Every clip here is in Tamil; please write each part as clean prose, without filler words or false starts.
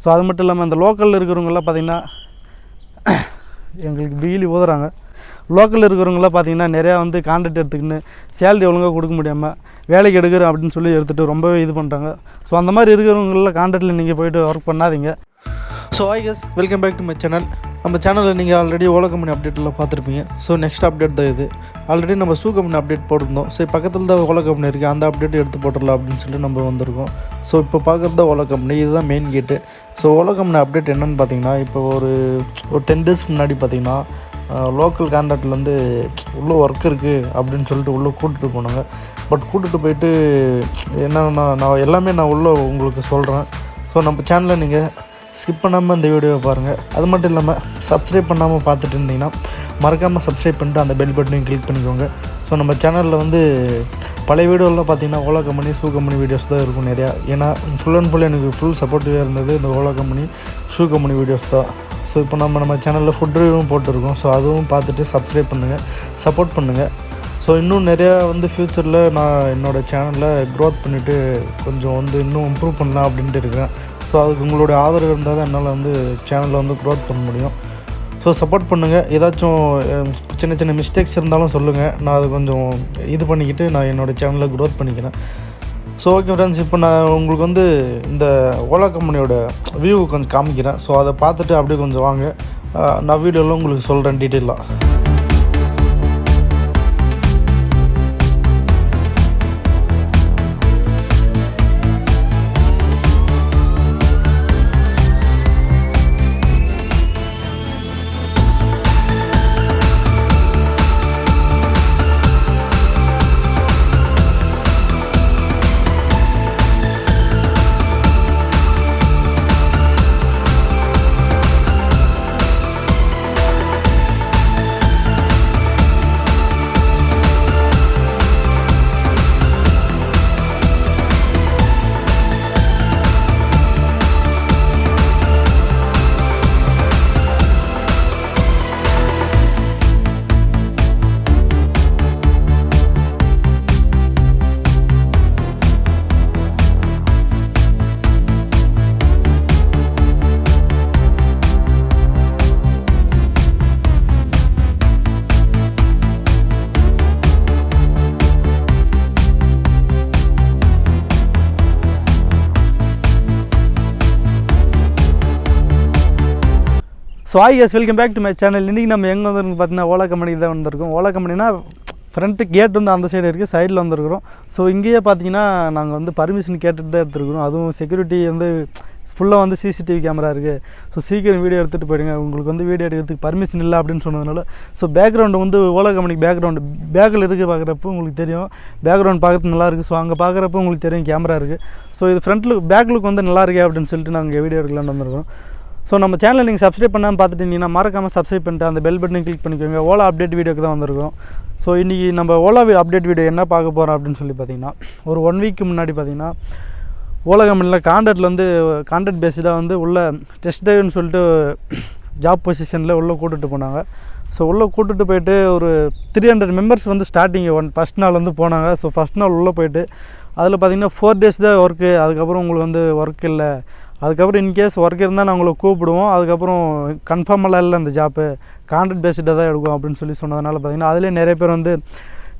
ஸோ அது மட்டும் இல்லாமல் இந்த லோக்கலில் இருக்கிறவங்களாம் பார்த்திங்கன்னா எங்களுக்கு டெய்லி ஊதுறாங்க. லோக்கலில் இருக்கிறவங்களாம் பார்த்திங்கன்னா நிறையா வந்து கான்ட்ராக்ட் எடுத்துக்கின்னு சேலரி ஒழுங்காக கொடுக்க முடியாமல் வேலைக்கு எடுக்கிறேன் அப்படின்னு சொல்லி எடுத்துகிட்டு ரொம்பவே இது பண்ணுறாங்க. ஸோ அந்த மாதிரி இருக்கிறவங்களில் கான்ட்ராக்டில் நீங்கள் போய்ட்டு ஒர்க் பண்ணாதீங்க. So I guess welcome back to my channel. நம்ம சேனலில் நீங்கள் ஆல்ரெடி ஓலா கம்பெனி அப்டேட்டெல்லாம் பார்த்துருப்பீங்க. ஸோ நெக்ஸ்ட் அப்டேட் தான் இது. ஆல்ரெடி நம்ம ஷூ கம்பெனி அப்டேட் போட்டிருந்தோம். ஸோ பக்கத்தில் தான் ஓலா கம்பெனி இருக்குது, அந்த அப்டேட் எடுத்து போட்டுடலாம் அப்படின்னு சொல்லி நம்ம வந்திருக்கோம். ஸோ இப்போ பார்க்குறது தான் ஓலா கம்பெனி, இதுதான் மெயின் கேட்டு. ஸோ ஓலா கம்பெனி அப்டேட் என்னென்னு பார்த்தீங்கன்னா, இப்போ ஒரு 10 days முன்னாடி பார்த்தீங்கன்னா லோக்கல் கான்ட்ராக்ட்லேருந்து உள்ளே ஒர்க் இருக்குது அப்படின்னு சொல்லிட்டு உள்ளே கூட்டிகிட்டு போனாங்க. பட் கூட்டிகிட்டு போயிட்டு என்னென்னா நான் எல்லாமே உள்ளே உங்களுக்கு சொல்கிறேன். ஸோ நம்ம சேனலில் நீங்கள் ஸ்கிப் பண்ணாமல் இந்த வீடியோவை பாருங்கள். அது மட்டும் இல்லாமல் சப்ஸ்கிரைப் பண்ணாமல் பார்த்துட்டு இருந்தீங்கன்னா மறக்காமல் சப்ஸ்கிரைப் பண்ணிட்டு அந்த பெல் பட்டனையும் கிளிக் பண்ணிக்கோங்க. ஸோ நம்ம சேனலில் வந்து பழைய வீடியோலாம் பார்த்திங்கன்னா Ola company shoe company videos தான் இருக்கும் நிறையா. ஏன்னா ஃபுல் அண்ட் ஃபுல் எனக்கு ஃபுல் சப்போர்ட்டிவாக இருந்தது இந்த Ola company shoe company videos தான். ஸோ இப்போ நம்ம சேனலில் ஃபுட் ரிவ்யூவும் போட்டிருக்கோம். ஸோ அதுவும் பார்த்துட்டு சப்ஸ்கிரைப் பண்ணுங்கள், சப்போர்ட் பண்ணுங்கள். ஸோ இன்னும் நிறையா வந்து ஃப்யூச்சரில் நான் என்னோடய சேனலில் க்ரோத் பண்ணிவிட்டு கொஞ்சம் வந்து இன்னும் இம்ப்ரூவ் பண்ணலாம் அப்படின்ட்டு இருக்கேன். ஸோ அதுக்கு உங்களுடைய ஆதரவு இருந்தால் தான் என்னால் வந்து சேனலில் வந்து க்ரோத் பண்ண முடியும். ஸோ சப்போர்ட் பண்ணுங்கள். ஏதாச்சும் சின்ன சின்ன மிஸ்டேக்ஸ் இருந்தாலும் சொல்லுங்கள், நான் அது கொஞ்சம் இது பண்ணிக்கிட்டு நான் என்னோடய சேனலில் க்ரோத் பண்ணிக்கிறேன். ஸோ ஓகே ஃப்ரெண்ட்ஸ், இப்போ நான் உங்களுக்கு வந்து இந்த ஓலா கம்பெனியோட வியூ கொஞ்சம் காமிக்கிறேன். ஸோ அதை பார்த்துட்டு அப்படியே கொஞ்சம் வாங்க, நான் வீடியோவில் உங்களுக்கு சொல்கிறேன் டீட்டெயிலாக. ஸோ ஐ எஸ் welcome back to my channel. இன்றைக்கி நம்ம எங்கே வந்துருக்கு பார்த்தீங்கன்னா ஓலா கம்பெனிக்கு தான் வந்திருக்கோம். ஓலா கம்பெனினா ஃப்ரண்ட்டு கேட் வந்து அந்த சைடு இருக்குது, சைடில் வந்துருக்குறோம். ஸோ இங்கேயே பார்த்தீங்கன்னா நாங்கள் வந்து பர்மிஷன் கேட்டுட்டு தான் எடுத்துருக்குறோம். அதுவும் செக்யூரிட்டி வந்து ஃபுல்லாக வந்து சிசிடிவி கேமரா இருக்குது. ஸோ சீக்கிரம் வீடியோ எடுத்துகிட்டு போயிடுங்க, உங்களுக்கு வந்து வீடியோ எடுக்கிறதுக்கு பர்மிஷன் இல்லை அப்படின்னு சொன்னதுனால. ஸோ பேக்ரவுண்டு வந்து ஓலா கம்பெனிக்கு பேக்ரவுண்டு பேக்கில் இருக்குது, பார்க்குறப்போ உங்களுக்கு தெரியும் பேக்ரவுண்ட் பார்க்குறது நல்லாயிருக்கு. ஸோ அங்கே பார்க்குறப்போ உங்களுக்கு தெரியும் கேமரா இருக்குது. ஸோ இது ஃப்ரண்ட்டில் பேக்கிலுக்கு வந்து நல்லா இருக்கே அப்படின்னு சொல்லிட்டு நாங்கள் வீடியோ எடுக்கலான்னு வந்திருக்கோம். ஸோ நம்ம சேனலில் நீங்கள் சப்ஸ்கிரைப் பண்ணாமல் பார்த்துட்டு இருந்தீங்கன்னா மறக்காமல் சப்ஸ்கிரைப் பண்ணிட்டு அந்த பெல் பட்டனை கிளிக் பண்ணிக்கோங்க. ஓலா அப்டேட் வீடியோக்கு தான் வந்திருக்கோம். ஸோ இன்றைக்கி நம்ம ஓலா அப்டேட் வீடியோ என்ன பார்க்க போகிறோம் அப்படின்னு சொல்லி பார்த்தீங்கன்னா, ஒரு 1 week முன்னாடி பார்த்தீங்கன்னா ஓலா கம்பெனியில் கான்ட்ராக்ட் பேஸ்டாக வந்து உள்ள டெஸ்ட் ட்ரைவ்னு சொல்லிட்டு ஜாப் பொசிஷனில் உள்ளே கூட்டிகிட்டு போனாங்க. ஸோ உள்ளே கூட்டிகிட்டு போயிட்டு ஒரு 300 members வந்து ஸ்டார்டிங் ஃபஸ்ட் நாள் வந்து போனாங்க. ஸோ ஃபஸ்ட் நாள் உள்ளே போயிட்டு அதில் பார்த்திங்கன்னா 4 days தான் ஒர்க்கு. அதுக்கப்புறம் உங்களுக்கு வந்து ஒர்க் இல்லை, அதுக்கப்புறம் இன்கேஸ் ஒர்க் இருந்தால் நான் உங்களை கூப்பிடுவோம், அதுக்கப்புறம் கன்ஃபார்மெல்லாம் இல்லை இந்த ஜாப்பு கான்ட்ராக்ட் பேஸ்டாக தான் எடுக்கும் அப்படின்னு சொல்லி சொன்னதுனால பார்த்திங்கன்னா அதிலே நிறைய பேர் வந்து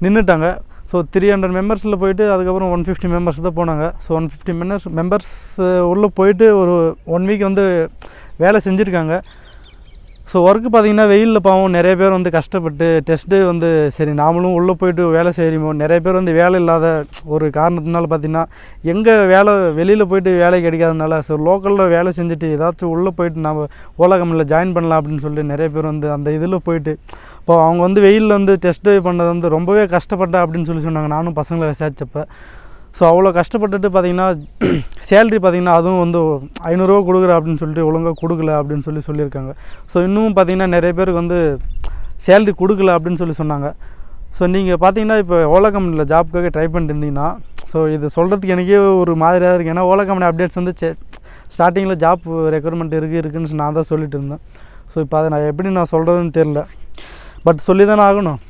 நின்றுட்டாங்க. ஸோ 300 members போயிட்டு அதுக்கப்புறம் 150 members தான் போனாங்க. ஸோ 150 members உள்ளே போயிட்டு ஒரு 1 week வந்து வேலை செஞ்சுருக்காங்க. ஸோ ஒர்க்கு பார்த்திங்கன்னா வெயிலில் பாவம் நிறைய பேர் வந்து கஷ்டப்பட்டு டெஸ்ட்டு வந்து சரி நாமளும் உள்ளே போய்ட்டு வேலை செய்கிறோமோ, நிறைய பேர் வந்து வேலை இல்லாத ஒரு காரணத்தினால பார்த்திங்கன்னா எங்கே வேலை வெளியில் போய்ட்டு வேலை கிடைக்காதனால ஸோ லோக்கலில் வேலை செஞ்சுட்டு ஏதாச்சும் உள்ளே போய்ட்டு நம்ம ஓலா கம்பெனியில் ஜாயின் பண்ணலாம் அப்படின்னு சொல்லிட்டு நிறைய பேர் வந்து அந்த இதில் போயிட்டு இப்போ அவங்க வந்து வெயிலில் வந்து டெஸ்ட் ட்ரைவ் பண்ணது வந்து ரொம்பவே கஷ்டப்பட்டேன் அப்படின்னு சொல்லி சொன்னாங்க. நானும் பசங்களை விசாரிச்சப்போ ஸோ அவ்வளோ கஷ்டப்பட்டுட்டு பார்த்திங்கன்னா சேல்ரி பார்த்திங்கன்னா அதுவும் வந்து 500 ரூபா கொடுக்குற அப்படின்னு சொல்லிட்டு ஒழுங்காக கொடுக்கல அப்படின்னு சொல்லியிருக்காங்க. ஸோ இன்னும் பார்த்திங்கன்னா நிறைய பேருக்கு வந்து சேல்ரி கொடுக்கல அப்படின்னு சொன்னாங்க. ஸோ நீங்கள் பார்த்தீங்கன்னா இப்போ ஓலா கம்பெனியில் ஜாப்புக்காக ட்ரை பண்ணிட்டு இருந்தீங்கன்னா ஸோ இது சொல்கிறதுக்கு எனக்கே ஒரு மாதிரியாக இருக்குது. ஏன்னா ஓலா கம்பெனி அப்டேட்ஸ் வந்து ஸ்டார்டிங்கில் ஜாப் ரெக்ரூட்மெண்ட் இருக்குன்னு நான் தான் சொல்லிட்டு இருந்தேன். ஸோ இப்போ அதை நான் எப்படி நான் சொல்கிறதுன்னு தெரில, பட் சொல்லி தானே ஆகணும்.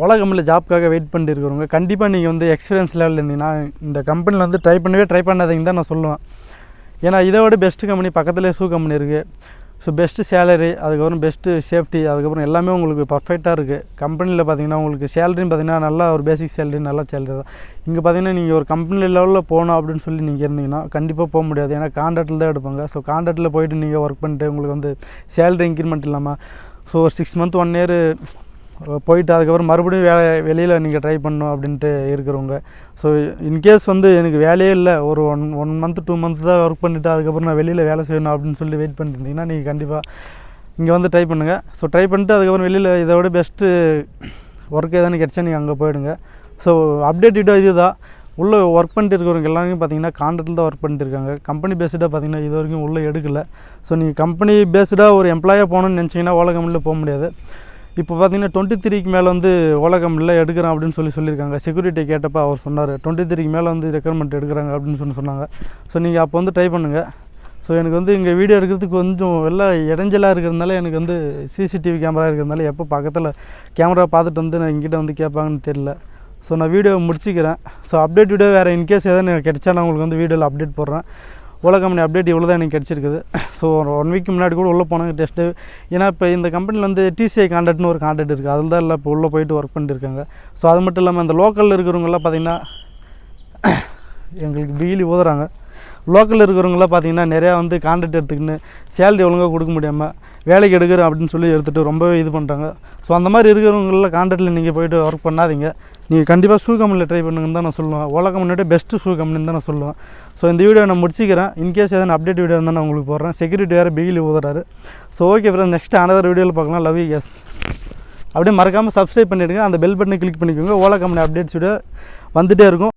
ஓலா கம்பெனியில் ஜாப்க்காக வெயிட் பண்ணிட்டு இருக்கிறவங்க கண்டிப்பாக நீங்கள் வந்து எக்ஸ்பீரியன்ஸ் லெவலில் இருந்தீங்கன்னா இந்த கம்பெனியில் வந்து ட்ரை பண்ணாதீங்க தான் நான் சொல்லுவேன். ஏன்னா இதை விட பெஸ்ட்டு கம்பெனி பக்கத்துலேயே ஷூ கம்பெனி இருக்குது. ஸோ பெஸ்ட்டு சேலரி, அதுக்கப்புறம் பெஸ்ட்டு சேஃப்டி, அதுக்கப்புறம் எல்லாமே உங்களுக்கு பர்ஃபெக்டாக இருக்குது. கம்பெனியில் பார்த்தீங்கன்னா உங்களுக்கு சேலரின்னு பார்த்தீங்கன்னா நல்லா ஒரு பேசிக் சேலரி, நல்ல சேலரி தான். இங்கே பார்த்தீங்கன்னா நீங்கள் ஒரு கம்பெனி லெவலில் போகணும் அப்படின்னு சொல்லி நீங்கள் இருந்தீங்கன்னா கண்டிப்பாக போக முடியாது. ஏன்னா கான்ட்ராக்டில் தான் எடுப்பாங்க. ஸோ கான்ட்ராக்டில் போயிட்டு நீங்கள் ஒர்க் பண்ணிட்டு உங்களுக்கு வந்து சேலரி இன்க்ரிமெண்ட் இல்லாமல் ஸோ ஒரு 6 month 1 year போயிட்டு அதுக்கப்புறம் மறுபடியும் வெளியில் நீங்கள் ட்ரை பண்ணணும் அப்படின்ட்டு இருக்கிறவங்க. ஸோ இன்கேஸ் வந்து எனக்கு வேலையே இல்லை, ஒரு ஒன் மந்த் 2 month தான் ஒர்க் பண்ணிவிட்டு அதுக்கப்புறம் நான் வெளியில் வேலை செய்யணும் அப்படின்னு சொல்லி வெயிட் பண்ணியிருந்தீங்கன்னா நீங்கள் கண்டிப்பாக இங்கே வந்து ட்ரை பண்ணுங்கள். ஸோ ட்ரை பண்ணிட்டு அதுக்கப்புறம் வெளியில் இதை விட பெஸ்ட்டு ஒர்க் எதாவது கிடச்சா நீங்கள் அங்கே போயிடுங்க. ஸோ அப்டேட் வீடியோ இது தான். உள்ளே ஒர்க் பண்ணிட்டு இருக்கிறவங்க எல்லாமே பார்த்தீங்கன்னா கான்ட்ராக்டில் தான் ஒர்க் பண்ணிட்டு இருக்காங்க. கம்பெனி பேஸ்டாக பார்த்தீங்கன்னா இது வரைக்கும் உள்ளே எடுக்கலை. ஸோ நீங்கள் கம்பெனி பேஸ்டாக ஒரு எம்ப்ளாயாக போகணுன்னு நினச்சிங்கன்னா ஓலா கம்பெனியில் போக முடியாது. இப்போ பார்த்தீங்கன்னா 23க்கு மேலே வந்து ஓலா கம்பெனியில் எடுக்கிறேன் அப்படின்னு சொல்லியிருக்காங்க. செக்யூரிட்டி கேட்டப்போ அவர் சொன்னார் 23க்கு மேலே வந்து ரெக்ரூட்மெண்ட் எடுக்கிறாங்க அப்படின்னு சொன்னாங்க. ஸோ நீங்கள் அப்போ வந்து ட்ரை பண்ணுங்கள். ஸோ எனக்கு வந்து இங்கே வீடியோ எடுக்கிறதுக்கு கொஞ்சம் எல்லாம் இடைஞ்சலாக இருக்கிறதுனால எனக்கு வந்து சிசிடிவி கேமரா இருக்கிறதுனால எப்போ பக்கத்தில் கேமரா பார்த்துட்டு வந்து நான் எங்கிட்ட வந்து கேட்பாங்கன்னு தெரியல. ஸோ நான் வீடியோவை முடிச்சிக்கிறேன். ஸோ அப்டேட் வீடியோ வேறு இன்கேஸ் எதாவது எனக்கு கிடச்சா நான் உங்களுக்கு வந்து வீடியோவில் அப்டேட் போடுறேன். ஓலா கம்பெனி அப்டேட் இவ்வளோ தான் எனக்கு கிடச்சிருக்குது. ஸோ ஒரு 1 week முன்னாடி கூட உள்ளே போனாங்க டெஸ்ட்டு. ஏன்னா இப்போ இந்த கம்பெனியில் வந்து டிசிஐ கான்ட்ராக்ட்னு ஒரு கான்ட்ராக்ட் இருக்குது. அதில் தான் இல்லை இப்போ உள்ளே போயிட்டு ஒர்க் பண்ணிட்டுருக்காங்க. ஸோ அது மட்டும் இல்லாமல் இந்த லோக்கலில் இருக்கிறவங்களாம் பார்த்திங்கன்னா எங்களுக்கு பிகிலி ஊதுறாங்க. லோக்கலில் இருக்கிறவங்களாம் பார்த்திங்கன்னா நிறையா வந்து கான்ட்ராக்ட் எடுத்துக்கின்னு சேலரி ஒழுங்காக கொடுக்க முடியாமல் வேலைக்கு எடுக்கிறேன் அப்படின்னு சொல்லி எடுத்துகிட்டு ரொம்பவே இது பண்ணுறாங்க. ஸோ அந்த மாதிரி இருக்கிறவங்கள கான்ட்ராக்டில் நீங்கள் போய்ட்டு ஒர்க் பண்ணாதீங்க. நீங்கள் கண்டிப்பாக ஷூ கம்பெனியில் ட்ரை பண்ணுங்கன்னு தான் நான் சொல்லுவேன். ஓலா கம்பெனியோட பெஸ்ட்டு ஷூ கம்பெனின்னு தான் நான் சொல்லுவேன். ஸோ இந்த வீடியோ நான் முடிச்சிக்கிறேன். இன்கேஸ் எதாவது அப்டேட் வீடியோ இருந்தால் நான் உங்களுக்கு போடுறேன். செக்யூரிட்டி வேறு பிகிலி ஊதுறாரு. So okay friends, next another வீடியோவில் பார்க்கலாம். Love you guys. அப்படியே மறக்காமல் சப்ஸ்கிரைப் பண்ணிவிடுங்க. அந்த பெல் பட்டனை கிளிக் பண்ணிக்கோங்க. ஓலா கம்பெனி அப்டேட்ஸ் வீடியோ வந்துகிட்டே இருக்கும்.